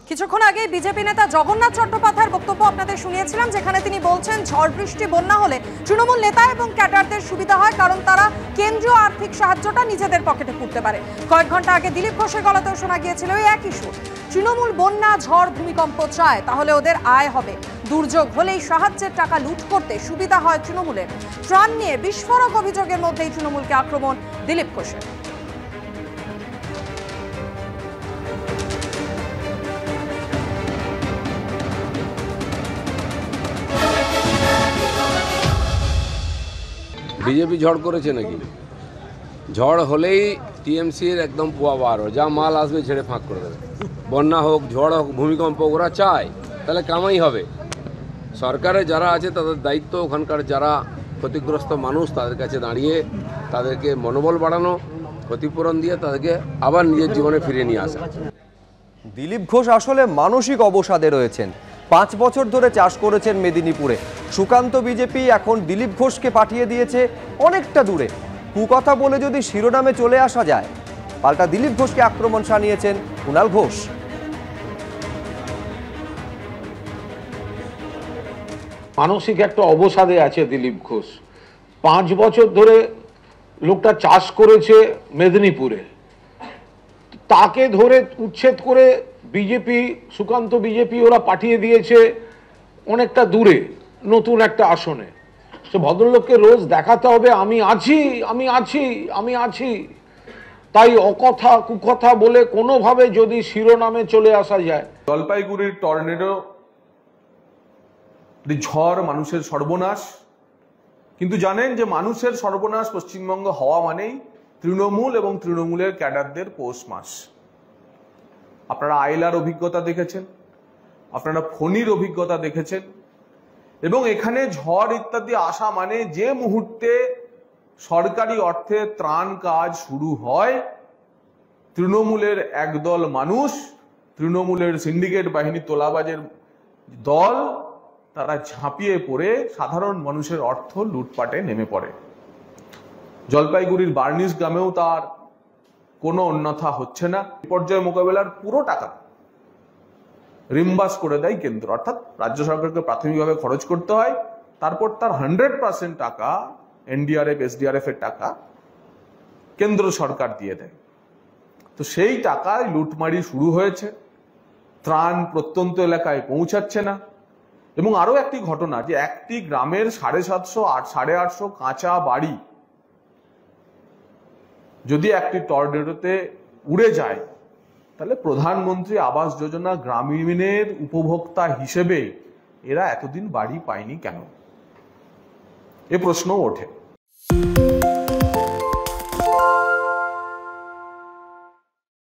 কিছুক্ষণ আগে বিজেপি নেতা জগন্নাথ চট্টোপাধ্যায়ের বক্তব্য আপনাদের শুনিয়েছিলাম, যেখানে তিনি বলছেন ঝড় বৃষ্টি বন্যা হলে তৃণমূল নেতা এবং ক্যাডারদের সুবিধা হয়, কারণ তারা কেন্দ্রীয় আর্থিক সাহায্যটা নিজেদের পকেটে পুরতে পারে। কয়েক ঘন্টা আগে দিলীপ ঘোষের গলাতেও শোনা গিয়েছিল এই একই সুর। তৃণমূল বন্যা, ঝড়, ভূমিকম্প চায়, তাহলে ওদের আয় হবে। দুর্যোগ হলেই সাহায্যের টাকা লুট করতে সুবিধা হয় তৃণমূলের। ত্রাণ নিয়ে বিস্ফোরক অভিযোগের মধ্যেই তৃণমূলকে আক্রমণ দিলীপ ঘোষের। বিজেপি ঝড় করেছে নাকি? ঝড় হলেই টিএমসির একদম পোয়া বার, যা মাল আসবে ছেড়ে ফাঁক করে দেবে। বন্যা হোক, ঝড় হোক, ভূমিকম্প, ওরা চায়, তাহলে কামাই হবে। সরকারে যারা আছে তাদের দায়িত্ব ওখানকার যারা ক্ষতিগ্রস্ত মানুষ তাদের কাছে দাঁড়িয়ে তাদেরকে মনোবল বাড়ানো, ক্ষতিপূরণ দিয়ে তাদেরকে আবার নিজের জীবনে ফিরিয়ে নিয়ে আসা। দিলীপ ঘোষ আসলে মানসিক অবসাদে রয়েছেন। 5 বছর ধরে চাষ করেছেন মেদিনীপুরে। সুকান্ত বিজেপি এখন দিলীপ ঘোষকে পাঠিয়ে দিয়েছে অনেকটা দূরে। কুকথা বলে যদি শিরোনামে চলে আসা যায়, পাল্টা দিলীপ ঘোষকে আক্রমণ শানিয়েছেন কুণাল ঘোষ। মানসিক একটা অবসাদে আছে দিলীপ ঘোষ। 5 বছর ধরে লোকটা চাষ করেছে মেদিনীপুরে, তাকে ধরে উচ্ছেদ করে বিজেপি, সুকান্ত বিজেপি ওরা পাঠিয়ে দিয়েছে অনেকটা দূরে নতুন একটা আসনে। সে ভদ্রলোককে রোজ দেখাতে হবে আমি আছি, আমি আছি, আমি আছি। তাই অকথা কুকথা বলে কোনোভাবে যদি শিরোনামে চলে আসা যায়। জলপাইগুড়ির টর্নেডো, ঝড়, মানুষের সর্বনাশ। কিন্তু জানেন যে মানুষের সর্বনাশ পশ্চিমবঙ্গ হওয়া মানেই তৃণমূল এবং তৃণমূলের ক্যাডারদের পৌষ মাস। আপনারা আইলার অভিজ্ঞতা দেখেছেন, আপনারা ফণীর অভিজ্ঞতা দেখেছেন, এবং এখানে ঝড় ইত্যাদি আসা মানে যে মুহূর্তে সরকারি অর্থে ত্রাণ কাজ শুরু হয়, তৃণমূলের একদল মানুষ, তৃণমূলের সিন্ডিকেট বাহিনী, তোলাবাজের দল, তারা ঝাঁপিয়ে পড়ে সাধারণ মানুষের অর্থ লুটপাটে নেমে পড়ে। জলপাইগুড়ির বার্নিশ গ্রামেও তার কোনো অন্যথা হচ্ছে না। বিপর্যয় মোকাবেলার পুরো টাকা রিম্বার্স করে দেয় কেন্দ্র, অর্থাৎ রাজ্য সরকারকে প্রাথমিকভাবে খরচ করতে হয়, তারপর তার 100% টাকা এনডিআরএফ, এসডিআরএফ এর টাকা কেন্দ্র সরকার দিয়ে দেয়। তো সেই টাকায় লুটমারি শুরু হয়েছে, ত্রাণ প্রত্যন্ত এলাকায় পৌঁছাচ্ছে না। এবং আরো একটি ঘটনা, যে একটি গ্রামের 750, 850 কাঁচা বাড়ি যদি একটি টর্নেডোতে উড়ে যায়, তাহলে প্রধানমন্ত্রী আবাস যোজনা গ্রামীণের উপভোক্তা হিসেবে এরা এতদিন বাড়ি পায়নি কেন? এ প্রশ্ন ওঠে।